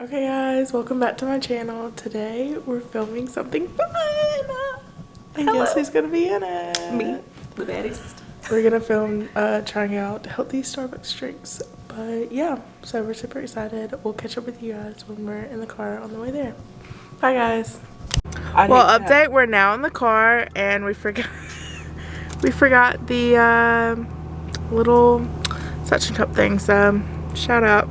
Okay guys, welcome back to my channel. Today we're filming something fun. And guess who's gonna be in it? Me, the baddest. We're gonna film trying out healthy Starbucks drinks. But yeah, so we're super excited. We'll catch up with you guys when we're in the car on the way there. Bye guys. Well, update, we're now in the car and we forgot the little suction cup thing, so shout out.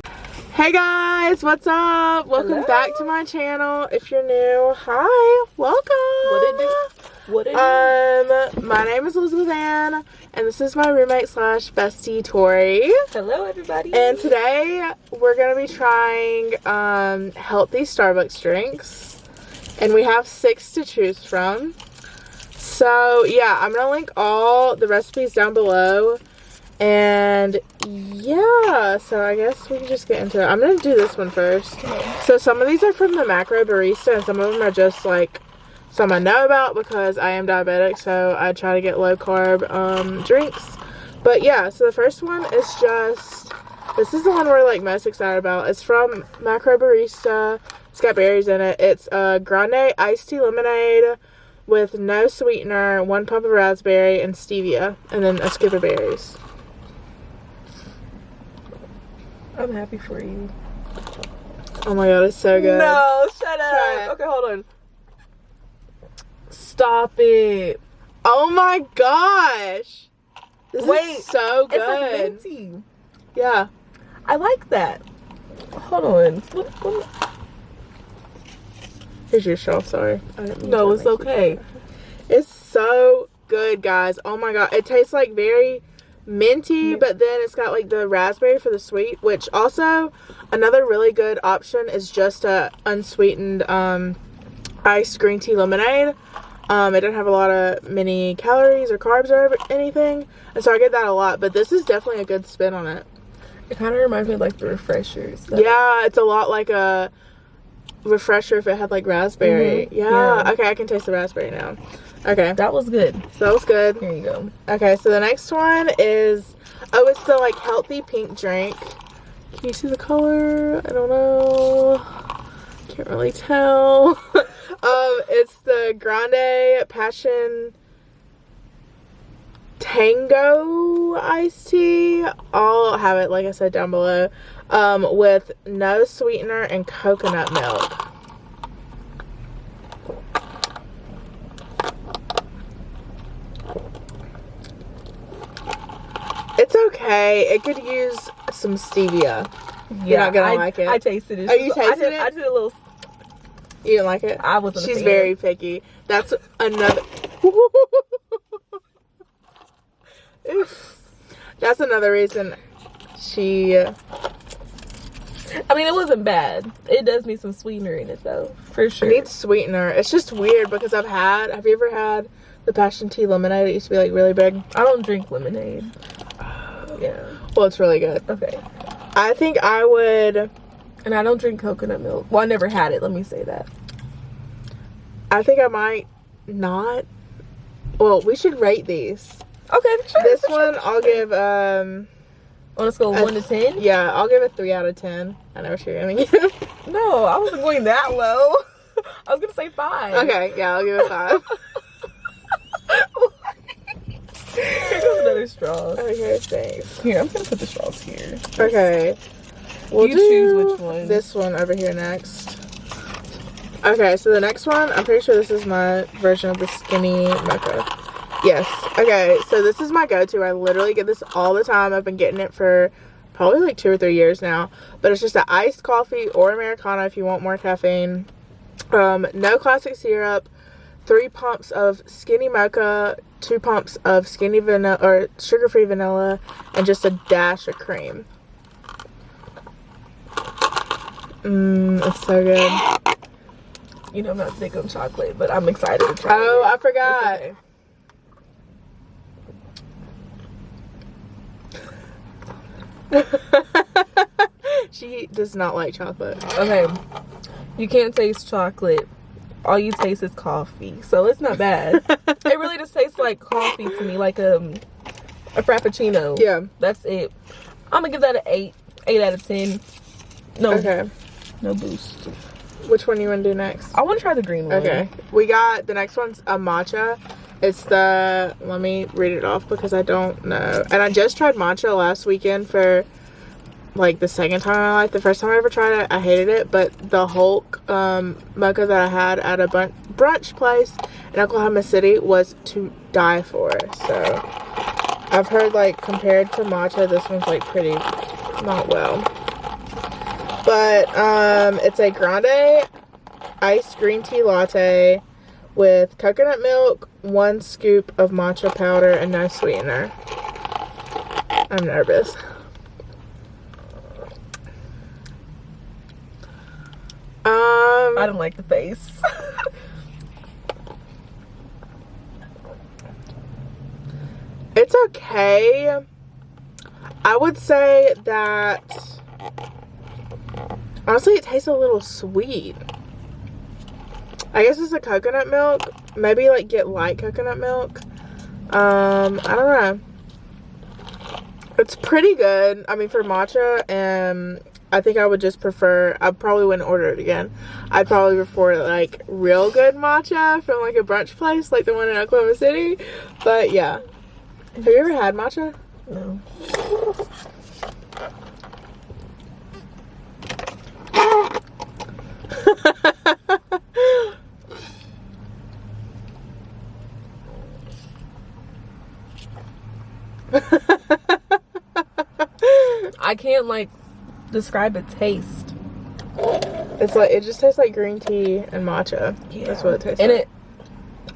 Hey guys, what's up? Welcome back to my channel. If you're new, hi, welcome. What it do? My name is Elizabeth Ann, and this is my roommate slash bestie Tori. Hello everybody. And today we're gonna be trying healthy Starbucks drinks, and we have 6 to choose from. So yeah, I'm gonna link all the recipes down below. And yeah, so I guess we can just get into it. I'm gonna do this one first. So some of these are from the Macro Barista, and some of them are just like some I know about because I am diabetic, so I try to get low carb drinks. But yeah, so the first one is just, this is the one we're like most excited about. It's from Macro Barista. It's got berries in it. It's Grande iced tea lemonade with no sweetener, 1 pump of raspberry and stevia, and then a scoop of berries. I'm happy for you. Oh my god, it's so good. No, shut up. Okay, hold on. Stop it. Oh my gosh. This is so good. It's like venti. Yeah. I like that. Hold on. Here's your straw, sorry. I didn't mean No, to it's make okay. It's so good, guys. Oh my god. It tastes like very minty, but then it's got like the raspberry for the sweet, which also another really good option is just a unsweetened iced green tea lemonade. It doesn't have a lot of many calories or carbs or anything, and so I get that a lot, but this is definitely a good spin on it. It kind of reminds me of like the refreshers. Yeah, it's a lot like a refresher if it had like raspberry. Yeah. Okay, I can taste the raspberry now. Okay, That was good. so that was good. Here you go. Okay, so the next one is, oh, it's the like healthy pink drink. Can you see the color? I don't know. Can't really tell. It's the Grande Passion Tango iced tea. I'll have it, like I said, down below. With no sweetener and coconut milk. It's okay. It could use some stevia. You're not gonna like it. I tasted it. Oh, you tasted it? I did a little. You didn't like it? I wasn't. She's very picky. That's another. That's another reason she. I mean, it wasn't bad. It does need some sweetener in it, though, for sure. It needs sweetener. It's just weird because have you ever had the passion tea lemonade? It used to be like really big. I don't drink lemonade. Yeah. Well, it's really good. Okay. I think I would. And I don't drink coconut milk. Well, I never had it. Let me say that. I think I might not. Well, we should rate these. Okay. Sure, This one I'll give on a scale of 1 to 10? Yeah, I'll give it 3 out of 10. I know what you're gonna give. No, I wasn't going that low. I was gonna say 5. Okay, yeah, I'll give it 5. Here goes another straw. Okay, thanks. Here, I'm gonna put the straws here. Okay. We'll You choose which one. This one over here next. Okay, so the next one, I'm pretty sure this is my version of the skinny mocha. Yes. Okay, so this is my go-to. I literally get this all the time. I've been getting it for probably like 2 or 3 years now. But it's just an iced coffee or Americano if you want more caffeine. No classic syrup. 3 pumps of skinny mocha, 2 pumps of skinny vanilla or sugar-free vanilla, and just a dash of cream. It's so good. You know, I'm not big on chocolate, but I'm excited to try it. Oh, I forgot. She does not like chocolate. Okay. You can't taste chocolate. All you taste is coffee. So it's not bad. It really just tastes like coffee to me, like a frappuccino. Yeah. That's it. I'm gonna give that an 8 out of 10. No. Okay. No boost. Which one you want to do next? I want to try the green one. Okay. We got, the next one's a matcha. It's the, let me read it off because I don't know. And I just tried matcha last weekend for like the second time in my life. The first time I ever tried it, I hated it. But the Hulk mocha that I had at a brunch place in Oklahoma City was to die for. So I've heard, like, compared to matcha, this one's like pretty not well. But it's a grande iced green tea latte with coconut milk, 1 scoop of matcha powder, and no sweetener. I'm nervous. I don't like the face. It's okay. I would say that honestly it tastes a little sweet. I guess it's the coconut milk. Maybe like get light coconut milk. I don't know. It's pretty good. I mean, for matcha, and I think I would just prefer, I probably wouldn't order it again. I'd probably prefer like real good matcha from like a brunch place like the one in Oklahoma City. But yeah. Have you ever had matcha? No. I can't like describe a taste. It's like, it just tastes like green tea and matcha. Yeah. That's what it tastes and like.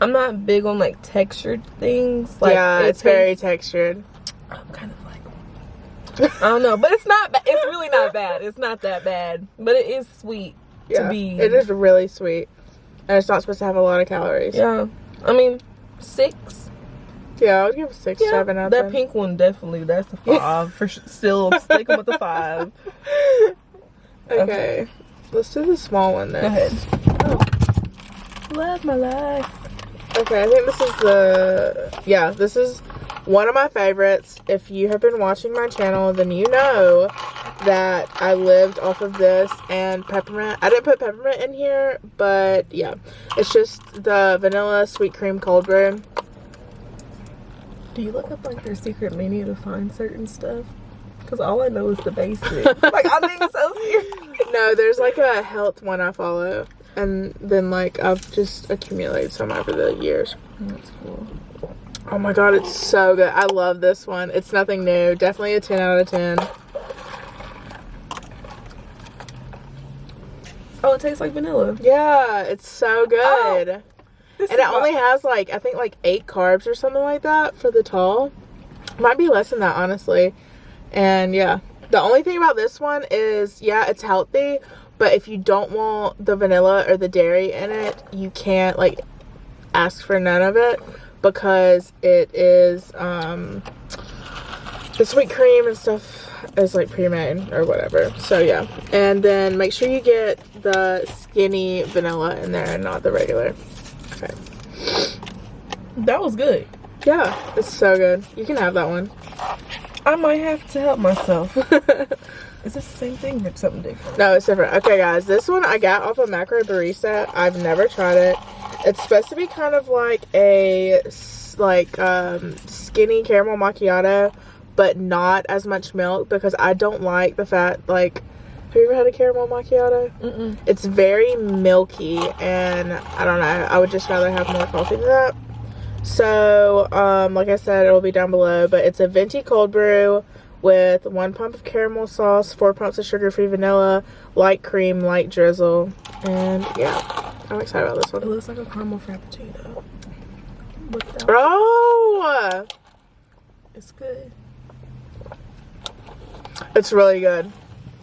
I'm not big on like textured things. Like, yeah, it's very textured. I'm kind of like, I don't know, but it's not. It's really not bad. It's not that bad, but it is sweet to be. It is really sweet, and it's not supposed to have a lot of calories. Yeah, I mean 6. Yeah, I would give it 6, 7 out of 10. That pink one definitely. That's a 5 for sure. Still sticking with the 5. Okay, let's do the small one then. Go ahead. Oh. Love my life. Okay, I think this is this is one of my favorites. If you have been watching my channel, then you know that I lived off of this and peppermint. I didn't put peppermint in here, but yeah, it's just the vanilla sweet cream cold brew. Do you look up like their secret menu to find certain stuff? Because all I know is the basic. Like, I'm being so serious. No, there's like a health one I follow. And then like I've just accumulated some over the years. That's cool. Oh my god, it's so good. I love this one. It's nothing new. Definitely a 10 out of 10. Oh, it tastes like vanilla. Yeah, it's so good. Oh, and it only has like, I think like 8 carbs or something like that for the tall. Might be less than that, honestly. And yeah, the only thing about this one is, yeah, it's healthy. But if you don't want the vanilla or the dairy in it, you can't like ask for none of it, because it is the sweet cream and stuff is like pre-made or whatever. So yeah, and then make sure you get the skinny vanilla in there and not the regular. Okay. That was good. Yeah, it's so good. You can have that one. I might have to help myself. Is this the same thing or something different? No, it's different. Okay, guys, this one I got off of Macro Barista. I've never tried it. It's supposed to be kind of like a skinny caramel macchiato, but not as much milk, because I don't like the fat. Like, have you ever had a caramel macchiato? Mm-mm. It's very milky, and I don't know. I would just rather have more coffee than that. So, like I said, it'll be down below, but it's a venti cold brew with 1 pump of caramel sauce, 4 pumps of sugar-free vanilla, light cream, light drizzle, and yeah, I'm excited about this one. It looks like a caramel frappuccino. Oh! It's good. It's really good.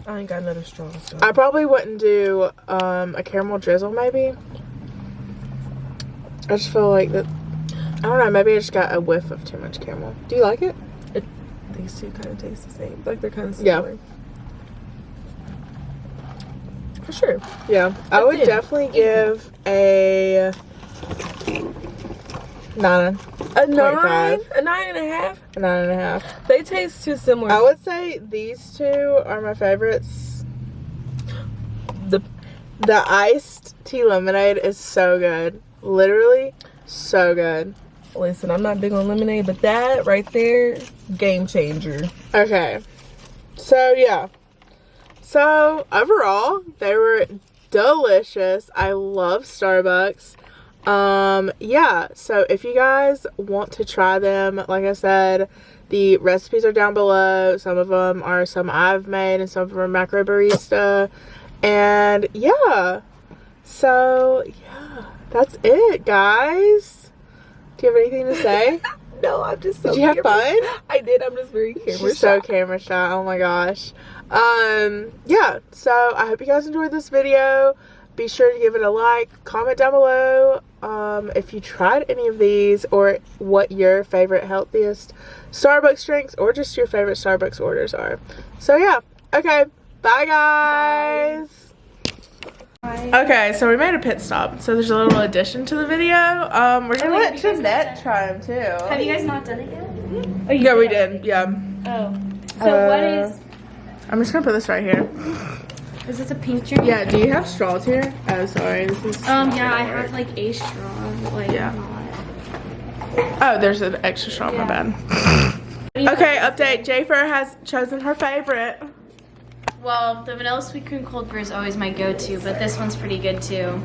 I ain't got another straw, so. I probably wouldn't do a caramel drizzle, maybe. I just feel like that, I don't know, maybe I just got a whiff of too much caramel. Do you like it? These two kind of taste the same. Like, they're kind of similar. Yeah. For sure. Yeah. I would definitely give a 9. A 9? A 9.5? A 9.5. They taste too similar. I would say these two are my favorites. The The iced tea lemonade is so good. Literally so good. Listen, I'm not big on lemonade, but that right there, game changer. Okay. So, yeah. So, overall, they were delicious. I love Starbucks. Yeah, so if you guys want to try them, like I said, the recipes are down below. Some of them are some I've made and some of them are macro barista. And yeah, so yeah, that's it, guys. Do you have anything to say? No, I'm just so Did you have fun? I did. I'm just very camera She's so camera shy. Oh my gosh. Yeah, so I hope you guys enjoyed this video. Be sure to give it a like, comment down below if you tried any of these or what your favorite healthiest Starbucks drinks or just your favorite Starbucks orders are. So yeah, okay, bye guys. Bye. Okay, so we made a pit stop. So there's a little addition to the video. We're gonna let Jeanette try them too. Have you guys not done it yet? Yeah, we did. Yeah. Oh. So what is... I'm just gonna put this right here. Is this a pink drink? Yeah, do you have straws here? Oh, sorry. This is Yeah, I have like a straw, but like Yeah. not. Oh, there's an extra straw, my bad. Okay, update. Jafer has chosen her favorite. Well, the vanilla sweet cream cold brew is always my go-to, but this one's pretty good too.